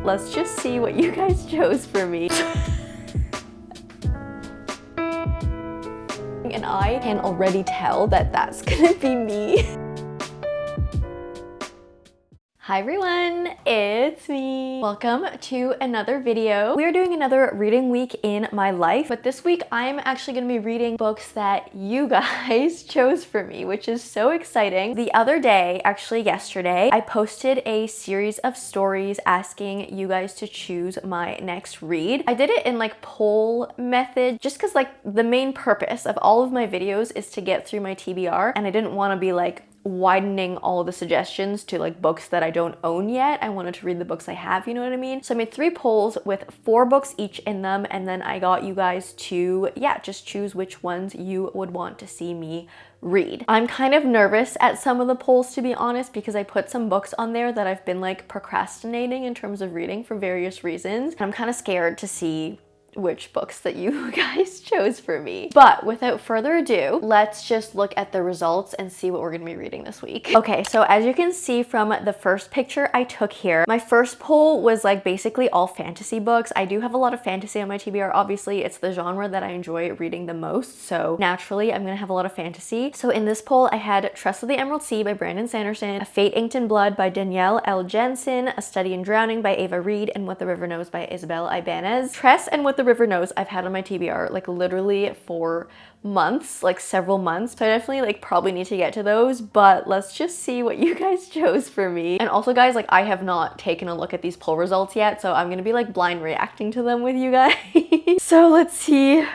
Let's just see what you guys chose for me. And I can already tell that that's gonna be me. Hi everyone, it's me. Welcome to another video. We are doing another reading week in my life, but this week I'm actually gonna be reading books that you guys chose for me, which is so exciting. The other day, actually yesterday, I posted a series of stories asking you guys to choose my next read. I did it in like poll method, just because like the main purpose of all of my videos is to get through my TBR, and I didn't want to be like widening all of the suggestions to like books that I don't own yet. I wanted to read the books I have, you know what I mean? So I made 3 polls with 4 books each in them, and then I got you guys to, just choose which ones you would want to see me read. I'm kind of nervous at some of the polls, to be honest, because I put some books on there that I've been like procrastinating in terms of reading for various reasons. I'm kind of scared to see which books that you guys chose for me. But without further ado, let's just look at the results and see what we're gonna be reading this week. Okay, so as you can see from the first picture I took here, my first poll was like basically all fantasy books. I do have a lot of fantasy on my TBR. Obviously, it's the genre that I enjoy reading the most, so naturally I'm gonna have a lot of fantasy. So in this poll, I had Tress of the Emerald Sea by Brandon Sanderson, A Fate Inked in Blood by Danielle L. Jensen, A Study in Drowning by Ava Reed, and What the River Knows by Isabel Ibanez. Tress and What the River Knows I've had on my TBR like literally for months, like several months. So I definitely like probably need to get to those, but let's just see what you guys chose for me. And also guys, like I have not taken a look at these poll results yet, so I'm gonna be like blind reacting to them with you guys. So let's see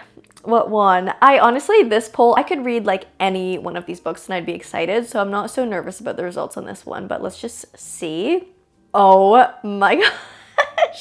what won. I honestly, this poll, I could read like any one of these books and I'd be excited, so I'm not so nervous about the results on this one, but let's just see. Oh my god.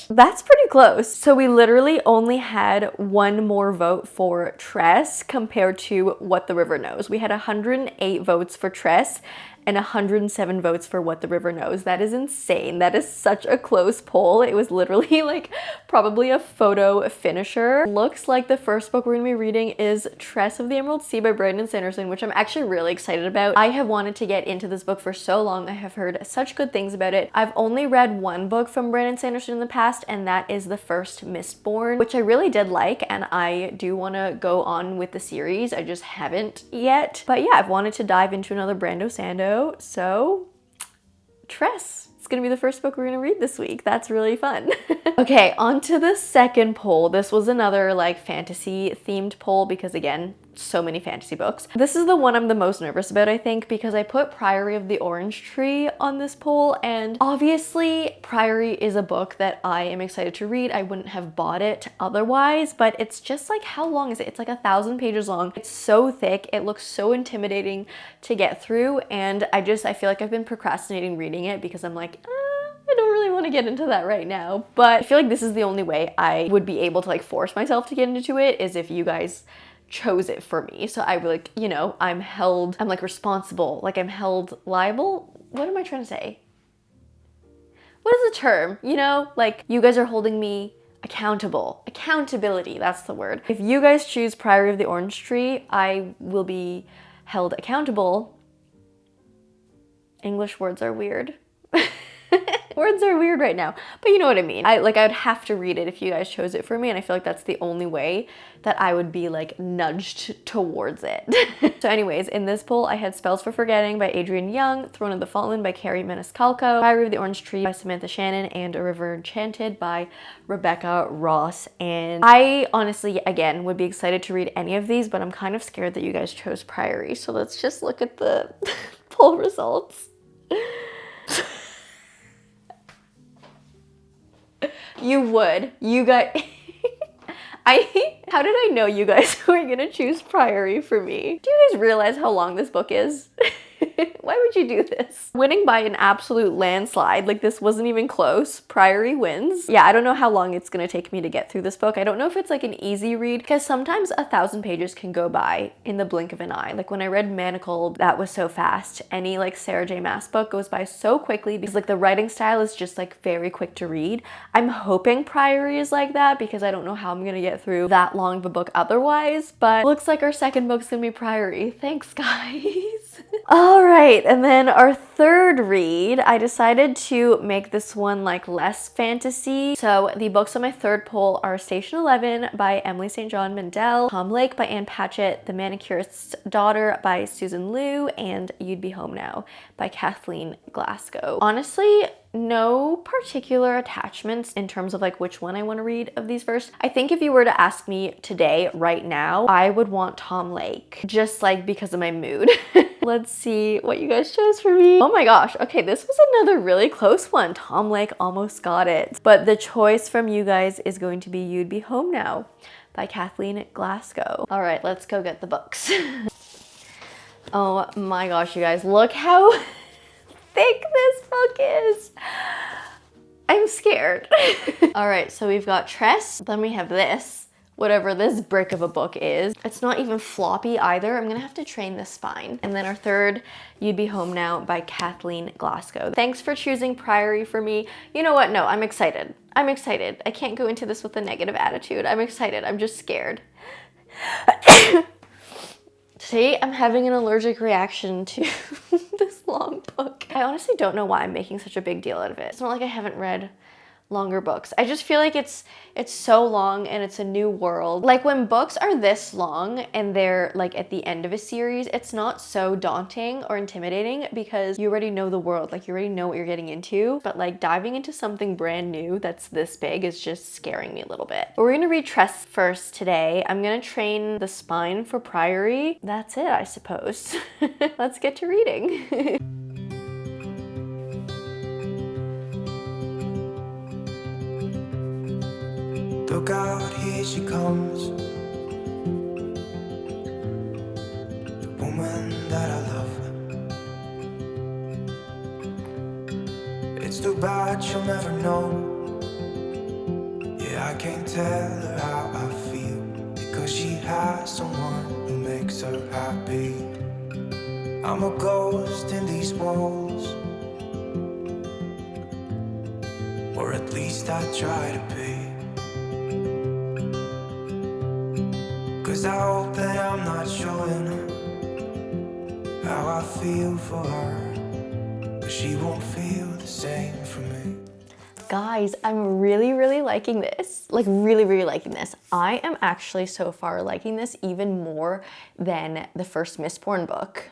That's pretty close. So we literally only had 1 more vote for Tress compared to What the River Knows. We had 108 votes for Tress and 107 votes for What the River Knows. That is insane. That is such a close poll. It was literally like probably a photo finisher. Looks like the first book we're gonna be reading is Tress of the Emerald Sea by Brandon Sanderson, which I'm actually really excited about. I have wanted to get into this book for so long. I have heard such good things about it. I've only read 1 book from Brandon Sanderson in the past, and that is the first Mistborn, which I really did like, and I do want to go on with the series. I just haven't yet. But yeah, I've wanted to dive into another Brando Sando, so Tress. It's gonna be the first book we're gonna read this week. That's really fun. Okay, on to the second poll. This was another like fantasy themed poll because again, so many fantasy books. This is the one I'm the most nervous about, I think, because I put Priory of the Orange Tree on this poll, and obviously Priory is a book that I am excited to read. I wouldn't have bought it otherwise, but it's just like, how long is it? It's like 1,000 pages long. It's so thick. It looks so intimidating to get through, and I feel like I've been procrastinating reading it because I'm like, I don't really want to get into that right now. But I feel like this is the only way I would be able to like force myself to get into it, is if you guys chose it for me. So I like, you know, I'm like responsible, like I'm held liable. What am I trying to say? What is the term? You know, like you guys are holding me accountable. Accountability, that's the word. If you guys choose Priory of the Orange Tree, I will be held accountable. English words are weird. Words are weird right now, but you know what I mean. I would have to read it if you guys chose it for me, and I feel like that's the only way that I would be like nudged towards it. So anyways, in this poll, I had Spells for Forgetting by Adrienne Young, Throne of the Fallen by Carrie Maniscalco, Priory of the Orange Tree by Samantha Shannon, and A River Enchanted by Rebecca Ross. And I honestly, again, would be excited to read any of these, but I'm kind of scared that you guys chose Priory. So let's just look at the poll results. You would. You got... How did I know you guys were gonna choose Priory for me? Do you guys realize how long this book is? Why would you do this? Winning by an absolute landslide, like this wasn't even close. Priory wins. Yeah, I don't know how long it's gonna take me to get through this book. I don't know if it's like an easy read, because sometimes 1,000 pages can go by in the blink of an eye. Like when I read Manacled, that was so fast. Any like Sarah J Maas book goes by so quickly because like the writing style is just like very quick to read. I'm hoping Priory is like that because I don't know how I'm gonna get through that long of a book otherwise, but looks like our second book's gonna be Priory. Thanks, guys. All right, and then our third read, I decided to make this one like less fantasy. So the books on my third poll are Station 11 by Emily St. John Mandel, Tom Lake by Anne Patchett, The Manicurist's Daughter by Susan Liu, and You'd Be Home Now by Kathleen Glasgow. Honestly, no particular attachments in terms of like which one I want to read of these first. I think if you were to ask me today, right now, I would want Tom Lake, just like because of my mood. Let's see what you guys chose for me. Oh my gosh, okay, this was another really close one. Tom Lake almost got it. But the choice from you guys is going to be You'd Be Home Now by Kathleen Glasgow. All right, let's go get the books. Oh my gosh, you guys, look how thick this book is. I'm scared. All right, so we've got Tress, then we have this, whatever this brick of a book is. It's not even floppy either. I'm gonna have to train the spine. And then our third, You'd Be Home Now by Kathleen Glasgow. Thanks for choosing Priory for me. You know what? No, I'm excited. I'm excited. I can't go into this with a negative attitude. I'm excited. I'm just scared. Today, I'm having an allergic reaction to this long book. I honestly don't know why I'm making such a big deal out of it. It's not like I haven't read longer books. I just feel like it's so long and it's a new world. Like when books are this long and they're like at the end of a series, it's not so daunting or intimidating because you already know the world, like you already know what you're getting into. But like diving into something brand new that's this big is just scaring me a little bit. But we're gonna read Tress first today. I'm gonna train the spine for Priory. That's it, I suppose. Let's get to reading. Look out, here she comes, the woman that I love. It's too bad she'll never know. Yeah, I can't tell her how I feel, because she has someone who makes her happy. I'm a ghost in these walls, or at least I try to be. 'Cause I hope that I'm not showing how I feel for her, but she won't feel the same for me. Guys, I'm really liking this. Like really liking this. I am actually so far liking this even more than the first Mistborn book,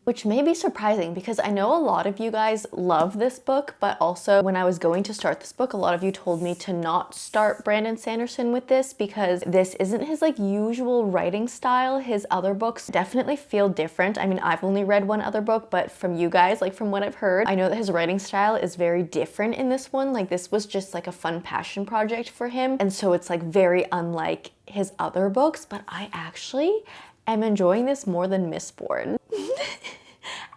which may be surprising because I know a lot of you guys love this book, but also when I was going to start this book, a lot of you told me to not start Brandon Sanderson with this because this isn't his like usual writing style. His other books definitely feel different. I mean, I've only read one other book, but from you guys, like from what I've heard, I know that his writing style is very different in this one. Like this was just like a fun passion project for him. And so it's like very unlike his other books, but I actually am enjoying this more than Mistborn.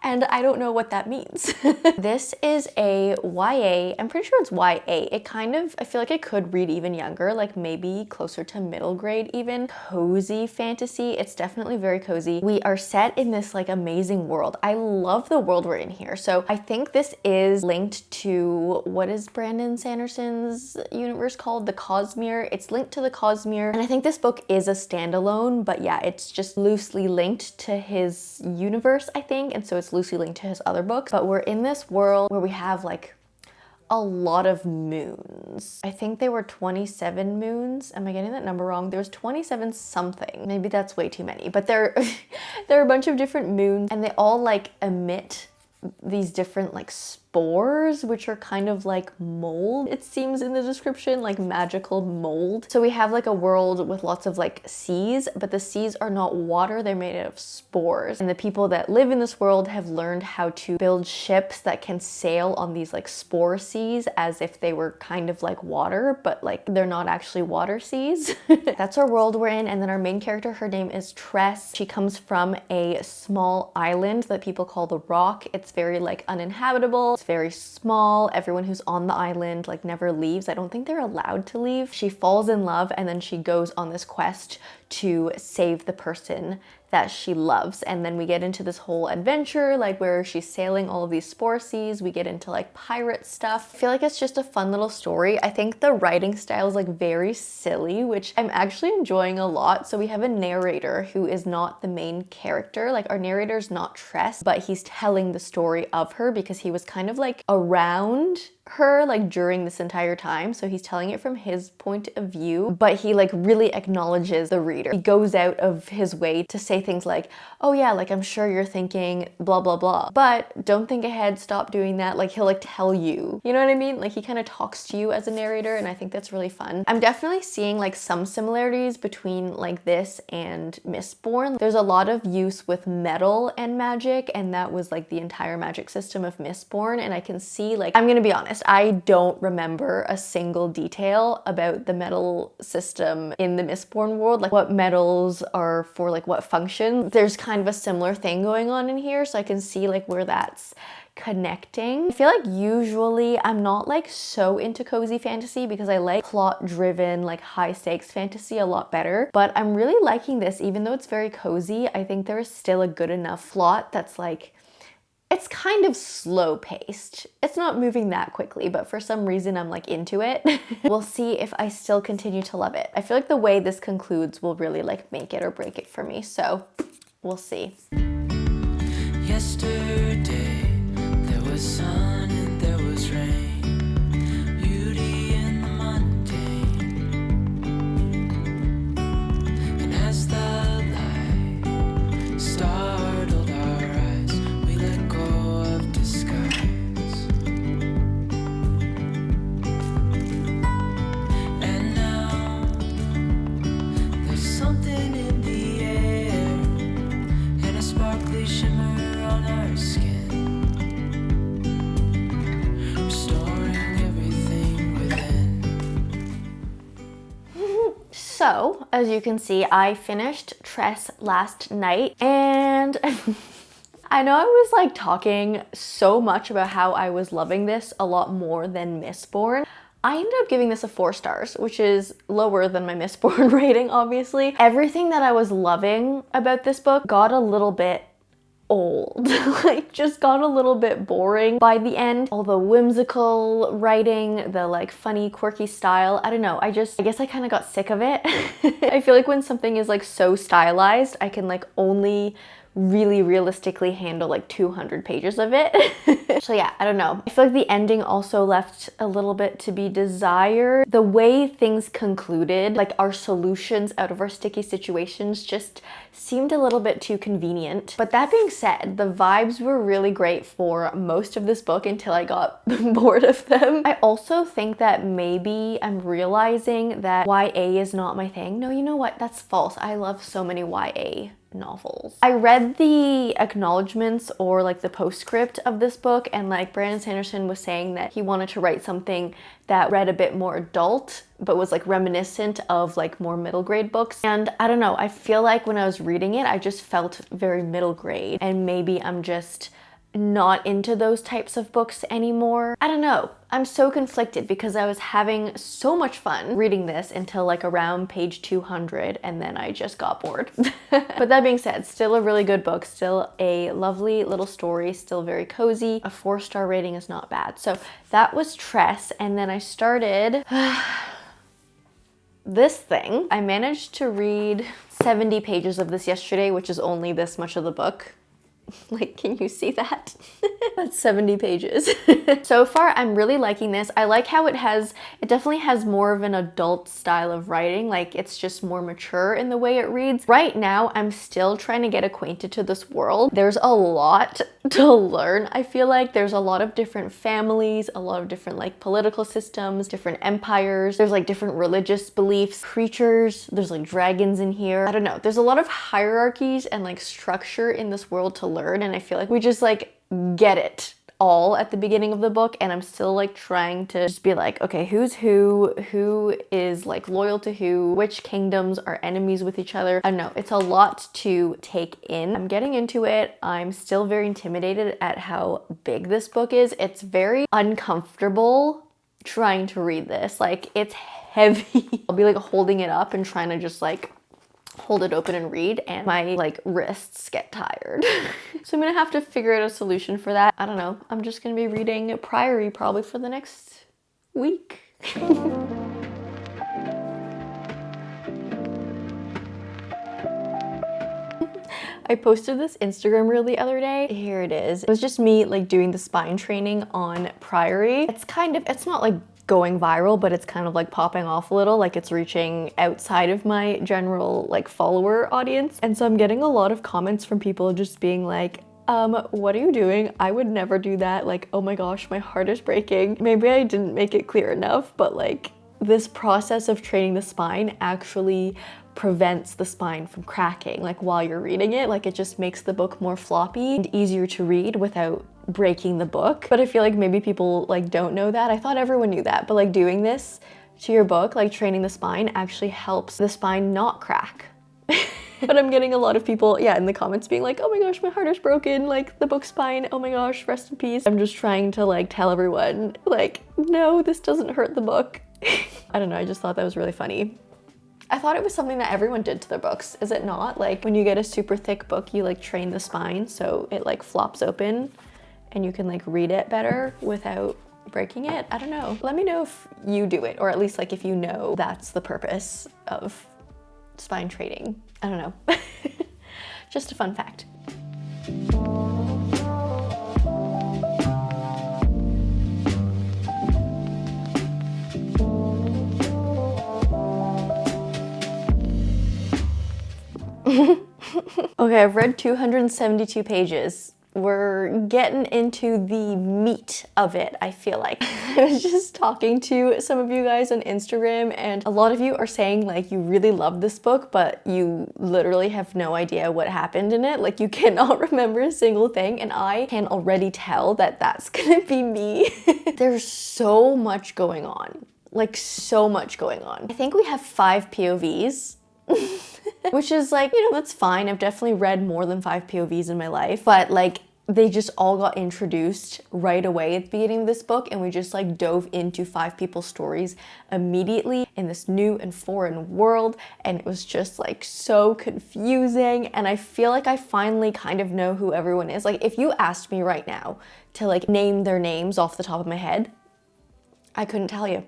And I don't know what that means. This is a YA, I'm pretty sure it's YA. It kind of, I feel like I could read even younger, like maybe closer to middle grade even. Cozy fantasy, it's definitely very cozy. We are set in this like amazing world. I love the world we're in here. So I think this is linked to, what is Brandon Sanderson's universe called? The Cosmere. It's linked to the Cosmere. And I think this book is a standalone, but yeah, it's just loosely linked to his universe, I think. And so it's loosely linked to his other books, but we're in this world where we have like a lot of moons. I think they were 27 moons. Am I getting that number wrong? There's 27 something. Maybe that's way too many, but there are a bunch of different moons and they all like emit these different like spores, which are kind of like mold, it seems in the description, like magical mold. So we have like a world with lots of like seas, but the seas are not water, they're made out of spores. And the people that live in this world have learned how to build ships that can sail on these like spore seas as if they were kind of like water, but like they're not actually water seas. That's our world we're in. And then our main character, her name is Tress. She comes from a small island that people call the Rock. It's very like uninhabitable. It's very small. Everyone who's on the island like never leaves. I don't think they're allowed to leave. She falls in love and then she goes on this quest to save the person that she loves. And then we get into this whole adventure, like where she's sailing all of these spore seas. We get into like pirate stuff. I feel like it's just a fun little story. I think the writing style is like very silly, which I'm actually enjoying a lot. So we have a narrator who is not the main character. Like our narrator is not Tress, but he's telling the story of her because he was kind of like around her like during this entire time, so he's telling it from his point of view, but he like really acknowledges the reader. He goes out of his way to say things like, oh yeah, like I'm sure you're thinking blah blah blah, but don't think ahead, stop doing that. Like he'll like tell you, you know what I mean? Like he kind of talks to you as a narrator, and I think that's really fun. I'm definitely seeing like some similarities between like this and Mistborn. There's a lot of use with metal and magic, and that was like the entire magic system of Mistborn, and I can see, like, I'm gonna be honest, I don't remember a single detail about the metal system in the Mistborn world, like what metals are for like what function. There's kind of a similar thing going on in here, so I can see like where that's connecting. I feel like usually I'm not like so into cozy fantasy because I like plot driven, like high stakes fantasy a lot better, but I'm really liking this. Even though it's very cozy, I think there is still a good enough plot that's like, it's kind of slow paced. It's not moving that quickly, but for some reason I'm like into it. We'll see if I still continue to love it. I feel like the way this concludes will really like make it or break it for me. So we'll see. Yesterday there was sun and there was rain, beauty in the mundane. And as the light startled our eyes, we let go of disguise. And now there's something in the air and a sparkly shimmer on our skin, restoring everything within. So, as you can see, I finished Tress last night, and I know I was like talking so much about how I was loving this a lot more than Mistborn. I ended up giving this a 4 stars, which is lower than my Mistborn rating, obviously. Everything that I was loving about this book got a little bit old, like just got a little bit boring by the end. All the whimsical writing, the like funny quirky style, I don't know, I guess I kind of got sick of it. I feel like when something is like so stylized, I can like only really realistically handle like 200 pages of it. So yeah, I don't know. I feel like the ending also left a little bit to be desired. The way things concluded, like our solutions out of our sticky situations, just seemed a little bit too convenient. But that being said, the vibes were really great for most of this book until I got bored of them. I also think that maybe I'm realizing that YA is not my thing. No, you know what? That's false. I love so many YA novels. I read the acknowledgements or like the postscript of this book, and like Brandon Sanderson was saying that he wanted to write something that read a bit more adult but was like reminiscent of like more middle grade books. And I don't know, I feel like when I was reading it, I just felt very middle grade, and maybe I'm just not into those types of books anymore. I don't know. I'm so conflicted because I was having so much fun reading this until like around page 200, and then I just got bored. But that being said, still a really good book, still a lovely little story, still very cozy. A 4-star rating is not bad. So that was Tress, and then I started this thing. I managed to read 70 pages of this yesterday, which is only this much of the book. Like, can you see that? That's 70 pages. So far, I'm really liking this. I like how it definitely has more of an adult style of writing. Like, it's just more mature in the way it reads. Right now, I'm still trying to get acquainted to this world. There's a lot to learn. I feel like there's a lot of different families, a lot of different like political systems, different empires. There's like different religious beliefs, creatures. There's like dragons in here. I don't know. There's a lot of hierarchies and like structure in this world to learn, and I feel like we just like get it all at the beginning of the book, and I'm still like trying to just be like, okay, who's who is like loyal to who, which kingdoms are enemies with each other. I don't know, it's a lot to take in. I'm getting into it. I'm still very intimidated at how big this book is. It's very uncomfortable trying to read this. Like, it's heavy. I'll be like holding it up and trying to just like hold it open and read, and my like wrists get tired. So I'm gonna have to figure out a solution for that. I don't know. I'm just gonna be reading Priory probably for the next week. I posted this Instagram reel the other day. Here it is. It was just me like doing the spine training on Priory. It's not like going viral, but it's kind of like popping off a little, like it's reaching outside of my general like follower audience. And so I'm getting a lot of comments from people just being like, what are you doing? I would never do that. Like, oh my gosh, my heart is breaking. Maybe I didn't make it clear enough, but like this process of training the spine actually prevents the spine from cracking like while you're reading it. Like it just makes the book more floppy and easier to read without breaking the book. But I feel like maybe people like don't know that. I thought everyone knew that, but like doing this to your book, like training the spine, actually helps the spine not crack. But I'm getting a lot of people, yeah, in the comments being like, oh my gosh, my heart is broken, like the book spine, oh my gosh, rest in peace. I'm just trying to like tell everyone like, no, this doesn't hurt the book. I don't know, I just thought that was really funny. I thought it was something that everyone did to their books. Is it not? Like when you get a super thick book, you like train the spine so it like flops open and you can like read it better without breaking it. I don't know. Let me know if you do it, or at least like if you know that's the purpose of spine training. I don't know. Just a fun fact. Okay, I've read 272 pages. We're getting into the meat of it, I feel like. I was just talking to some of you guys on Instagram, and a lot of you are saying like you really love this book, but you literally have no idea what happened in it. Like you cannot remember a single thing, and I can already tell that that's gonna be me. There's so much going on. Like so much going on. I think we have 5 POVs. Which is like, you know, that's fine. I've definitely read more than 5 POVs in my life, but like they just all got introduced right away at the beginning of this book, and we just like dove into 5 people's stories immediately in this new and foreign world, and it was just like so confusing. And I feel like I finally kind of know who everyone is. Like if you asked me right now to like name their names off the top of my head, I couldn't tell you.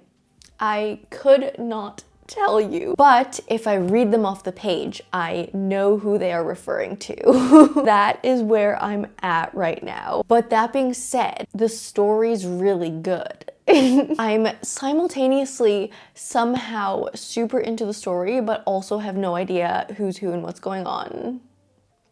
I could not tell you. But if I read them off the page, I know who they are referring to. That is where I'm at right now. But that being said, the story's really good. I'm simultaneously somehow super into the story, but also have no idea who's who and what's going on.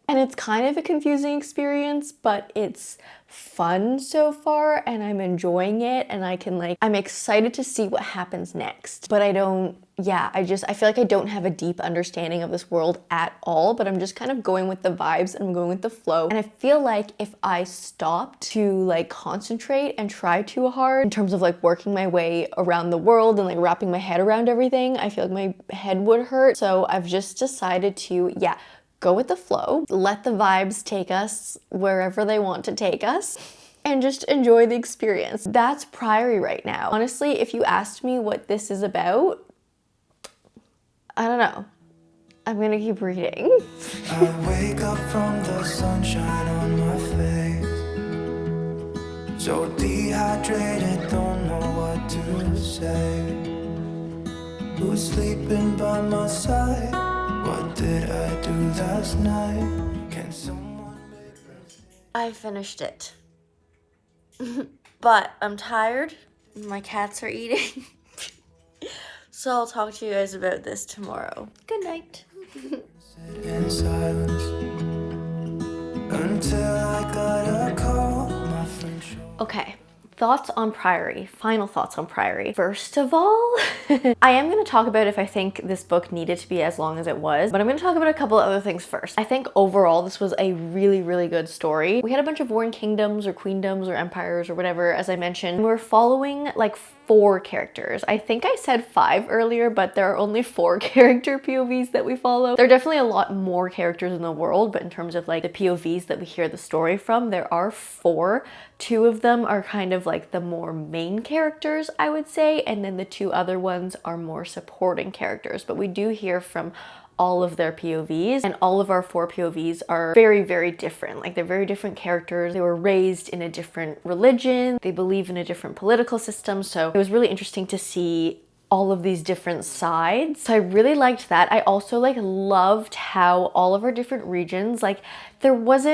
And it's kind of a confusing experience, but it's fun so far and I'm enjoying it, and I'm excited to see what happens next. But I feel like I don't have a deep understanding of this world at all, but I'm just kind of going with the vibes and I'm going with the flow. And I feel like if I stopped to like concentrate and try too hard in terms of like working my way around the world and like wrapping my head around everything, I feel like my head would hurt. So I've just decided to, go with the flow, let the vibes take us wherever they want to take us, and just enjoy the experience. That's Priory right now. Honestly, if you asked me what this is about, I don't know. I'm gonna keep reading. I wake up from the sunshine on my face, so dehydrated, don't know what to say. Who's sleeping by my side? What did I do last night? Can someone I finished it. But I'm tired. My cats are eating. So I'll talk to you guys about this tomorrow. Good night. sit in silence until I got a call? My friend showed. Okay. Thoughts on Priory. Final thoughts on Priory. First of all, I am going to talk about if I think this book needed to be as long as it was, but I'm going to talk about a couple of other things first. I think overall this was a really, really good story. We had a bunch of warring kingdoms or queendoms or empires or whatever, as I mentioned. We're following like 4 characters. I think I said 5 earlier, but there are only 4 character POVs that we follow. There are definitely a lot more characters in the world, but in terms of like the POVs that we hear the story from, there are 4 2 of them are kind of like the more main characters, I would say, and then the 2 other ones are more supporting characters. But we do hear from all of their POVs, and all of our 4 POVs are very, very different. Like, they're very different characters. They were raised in a different religion. They believe in a different political system. So it was really interesting to see all of these different sides. So I really liked that. I also like loved how all of our different regions, like there was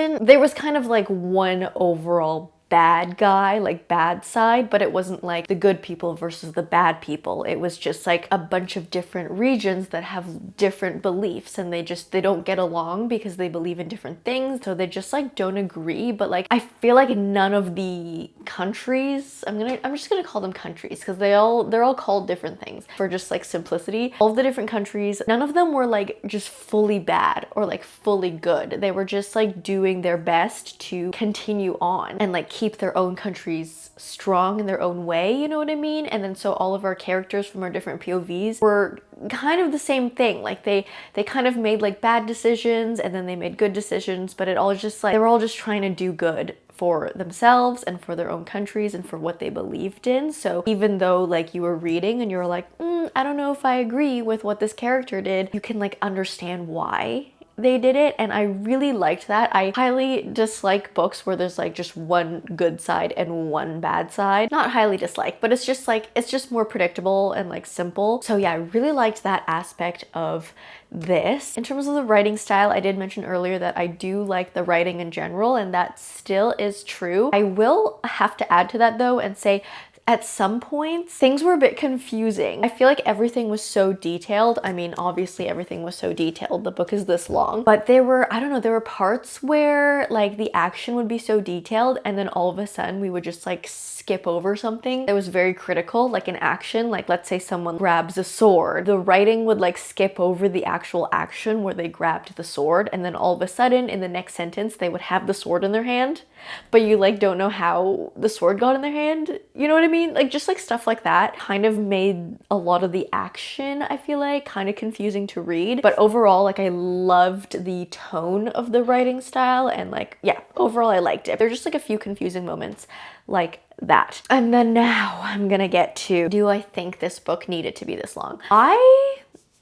kind of like one overall bad guy, like bad side, but it wasn't like the good people versus the bad people. It was just like a bunch of different regions that have different beliefs, and they don't get along because they believe in different things. So they just like don't agree. But like, I feel like none of the countries, I'm just gonna call them countries because they're all called different things for just like simplicity. All of the different countries, none of them were like just fully bad or like fully good. They were just like doing their best to continue on and like keep their own countries strong in their own way, you know what I mean? And then so all of our characters from our different POVs were kind of the same thing. Like they kind of made like bad decisions and then they made good decisions, but it all just like, they were all just trying to do good for themselves and for their own countries and for what they believed in. So even though like you were reading and you were like, I don't know if I agree with what this character did, you can like understand why they did it, and I really liked that. I highly dislike books where there's like just one good side and one bad side. Not highly dislike, but it's just like, it's just more predictable and like simple. So yeah, I really liked that aspect of this. In terms of the writing style, I did mention earlier that I do like the writing in general, and that still is true. I will have to add to that though and say, at some points, things were a bit confusing. I feel like everything was so detailed. I mean, obviously everything was so detailed. The book is this long. But there were, I don't know, there were parts where like the action would be so detailed and then all of a sudden we would just like skip over something that was very critical, like an action. Like let's say someone grabs a sword. The writing would like skip over the actual action where they grabbed the sword, and then all of a sudden in the next sentence they would have the sword in their hand, but you like don't know how the sword got in their hand. You know what I mean? Like just like stuff like that kind of made a lot of the action, I feel like, kind of confusing to read. But overall, like I loved the tone of the writing style, and like, yeah, overall I liked it. There's just like a few confusing moments like that. And then now I'm gonna get to, do I think this book needed to be this long?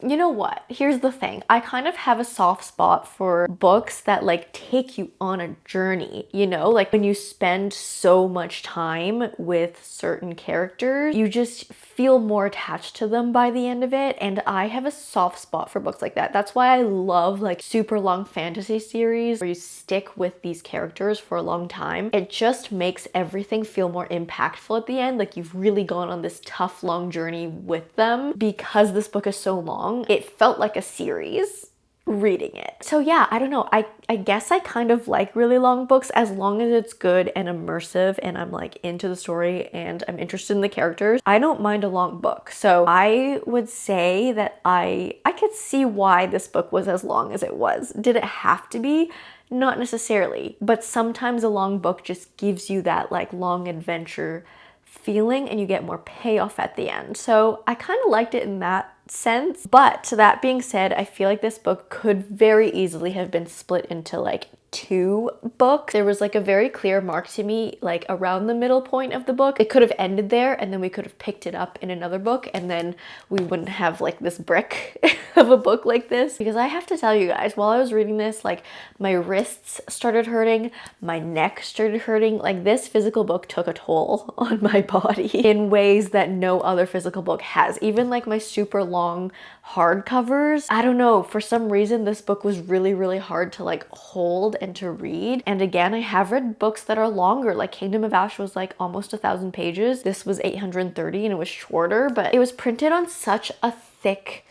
You know what? Here's the thing. I kind of have a soft spot for books that like take you on a journey, you know? Like when you spend so much time with certain characters, you just feel more attached to them by the end of it. And I have a soft spot for books like that. That's why I love like super long fantasy series where you stick with these characters for a long time. It just makes everything feel more impactful at the end. Like you've really gone on this tough, long journey with them. Because this book is so long, it felt like a series reading it. So yeah, I don't know. I guess I kind of like really long books as long as it's good and immersive and I'm like into the story and I'm interested in the characters. I don't mind a long book. So I would say that I could see why this book was as long as it was. Did it have to be? Not necessarily, but sometimes a long book just gives you that like long adventure feeling and you get more payoff at the end. So I kind of liked it in that sense. But to that being said, I feel like this book could very easily have been split into like 2 books. There was like a very clear mark to me like around the middle point of the book. It could have ended there and then we could have picked it up in another book and then we wouldn't have like this brick of a book like this. Because I have to tell you guys, while I was reading this, like my wrists started hurting, my neck started hurting. Like this physical book took a toll on my body in ways that no other physical book has. Even like my super long hardcovers, I don't know, for some reason this book was really, really hard to like hold and to read. And again, I have read books that are longer, like Kingdom of Ash was like almost 1,000 pages. This was 830 and it was shorter, but it was printed on such a thick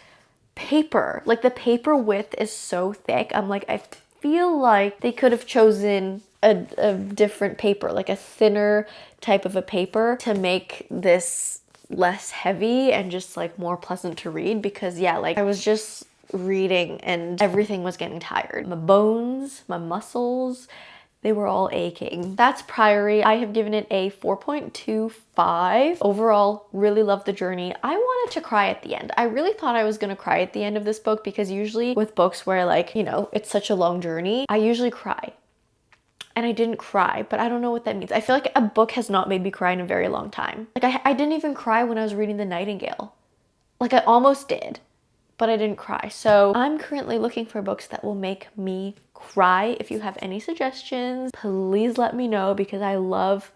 paper. Like the paper width is so thick. I'm like, I feel like they could have chosen a different paper, like a thinner type of a paper to make this less heavy and just like more pleasant to read. Because yeah, like I was just reading and everything was getting tired. My bones, my muscles, they were all aching. That's Priory. I have given it a 4.25. Overall, really loved the journey. I wanted to cry at the end. I really thought I was gonna cry at the end of this book because usually with books where like, you know, it's such a long journey, I usually cry. and I didn't cry, but I don't know what that means. I feel like a book has not made me cry in a very long time. Like I didn't even cry when I was reading The Nightingale. Like I almost did, but I didn't cry. So I'm currently looking for books that will make me cry. If you have any suggestions, please let me know because I love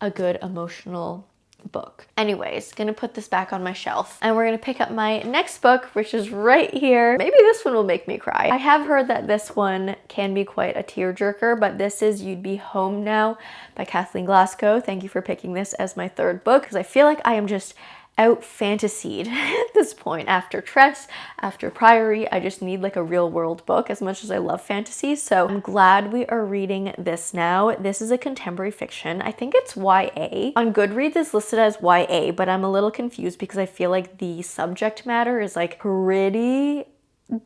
a good emotional book. Anyways, gonna put this back on my shelf and we're gonna pick up my next book, which is right here. Maybe this one will make me cry. I have heard that this one can be quite a tearjerker, but this is You'd Be Home Now by Kathleen Glasgow. Thank you for picking this as my third book because I feel like I am just out fantasied at this point. After Tress, after Priory, I just need like a real world book as much as I love fantasy. So I'm glad we are reading this now. This is a contemporary fiction. I think it's YA. On Goodreads it's listed as YA, but I'm a little confused because I feel like the subject matter is like pretty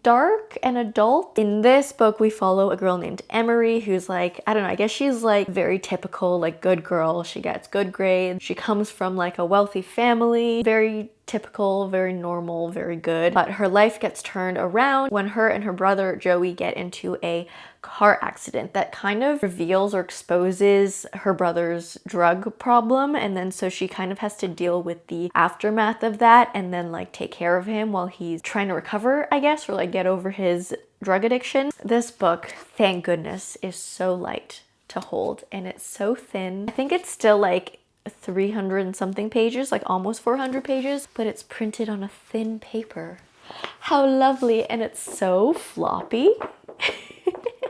dark and adult. In this book, we follow a girl named Emery who's like, I don't know, I guess she's like very typical, like good girl. She gets good grades. She comes from like a wealthy family, very typical, very normal, very good. But her life gets turned around when her and her brother Joey get into a car accident that kind of reveals or exposes her brother's drug problem, and then so she kind of has to deal with the aftermath of that and then like take care of him while he's trying to recover, I guess, or like get over his drug addiction. This book, thank goodness, is so light to hold and it's so thin. I think it's still like 300 and something pages, like almost 400 pages, but it's printed on a thin paper. How lovely, and it's so floppy.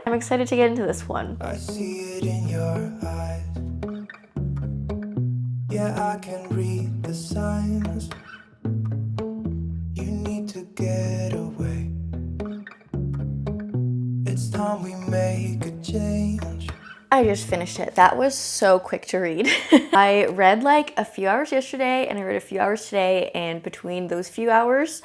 I'm excited to get into this one. I see it in your eyes. Yeah, I can read the signs. You need to get away. It's time we make a change. I just finished it. That was so quick to read. I read like a few hours yesterday and I read a few hours today, and between those few hours,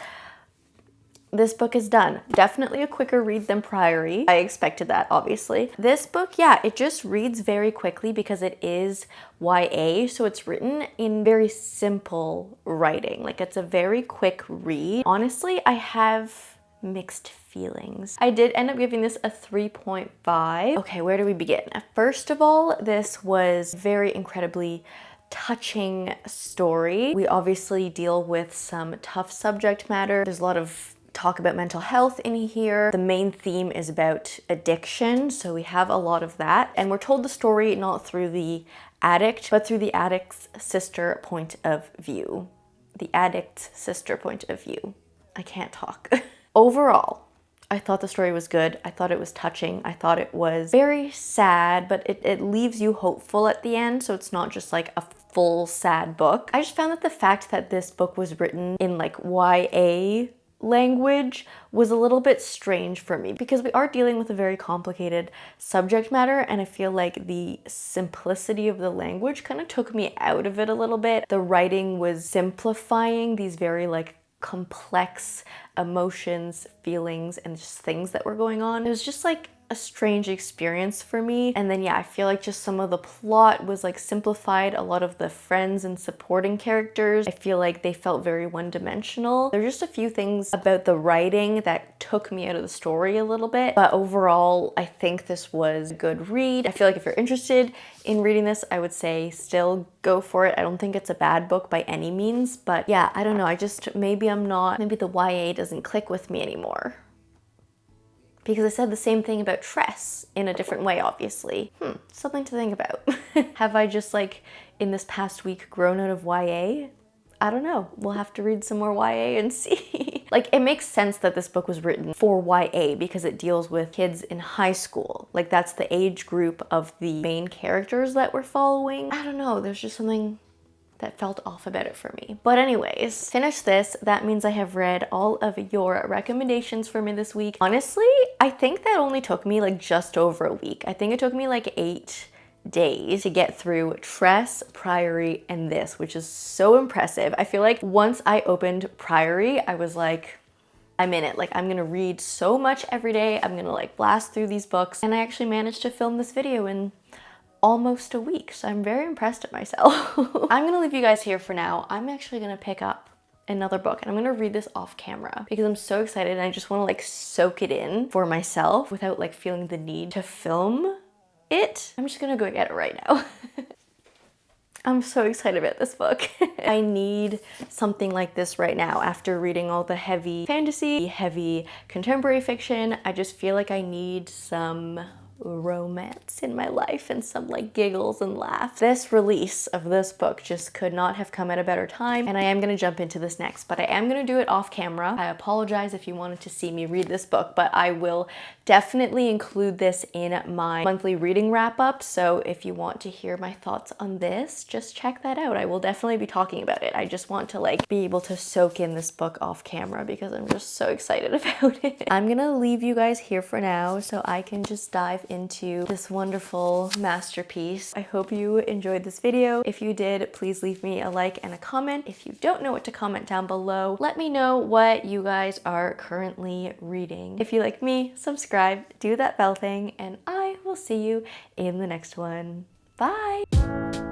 this book is done. Definitely a quicker read than Priory. I expected that, obviously. This book, yeah, it just reads very quickly because it is YA, so it's written in very simple writing. Like it's a very quick read. Honestly, I have mixed feelings. I did end up giving this a 3.5. Okay, where do we begin? First of all, this was very incredibly touching story. We obviously deal with some tough subject matter. There's a lot of talk about mental health in here. The main theme is about addiction, so we have a lot of that. And we're told the story not through the addict, but through the addict's sister point of view. The addict's sister point of view. I can't talk. Overall, I thought the story was good. I thought it was touching. I thought it was very sad, but it leaves you hopeful at the end, so it's not just like a full sad book. I just found that the fact that this book was written in like YA language was a little bit strange for me because we are dealing with a very complicated subject matter, and I feel like the simplicity of the language kind of took me out of it a little bit. The writing was simplifying these very like complex emotions, feelings, and just things that were going on. It was just like a strange experience for me. And then yeah, I feel like just some of the plot was like simplified. A lot of the friends and supporting characters, I feel like they felt very one-dimensional. There's just a few things about the writing that took me out of the story a little bit, but overall I think this was a good read. I feel like if you're interested in reading this, I would say still go for it. I don't think it's a bad book by any means, but yeah, I don't know, maybe the YA doesn't click with me anymore. Because I said the same thing about Tress in a different way, obviously. Something to think about. Have I just like in this past week grown out of YA? I don't know. We'll have to read some more YA and see. Like it makes sense that this book was written for YA because it deals with kids in high school. Like that's the age group of the main characters that we're following. I don't know. There's just something that felt off about it for me. But anyways, finish this. That means I have read all of your recommendations for me this week. Honestly, I think that only took me like just over a week. I think it took me like 8 days to get through Tress, Priory, and this, which is so impressive. I feel like once I opened Priory, I was like, I'm in it. Like I'm gonna read so much every day. I'm gonna like blast through these books. And I actually managed to film this video in almost a week, so I'm very impressed at myself. I'm gonna leave you guys here for now. I'm actually gonna pick up another book and I'm gonna read this off camera because I'm so excited and I just want to like soak it in for myself without like feeling the need to film it. I'm just gonna go get it right now. I'm so excited about this book. I need something like this right now after reading all the heavy fantasy, heavy contemporary fiction. I just feel like I need some romance in my life and some like giggles and laughs. This release of this book just could not have come at a better time, and I am gonna jump into this next, but I am gonna do it off camera. I apologize if you wanted to see me read this book, but I will definitely include this in my monthly reading wrap up. So if you want to hear my thoughts on this, just check that out. I will definitely be talking about it. I just want to like be able to soak in this book off camera because I'm just so excited about it. I'm gonna leave you guys here for now so I can just dive into this wonderful masterpiece. I hope you enjoyed this video. If you did, please leave me a like and a comment. If you don't know what to comment down below, let me know what you guys are currently reading. If you like me, subscribe, do that bell thing, and I will see you in the next one. Bye!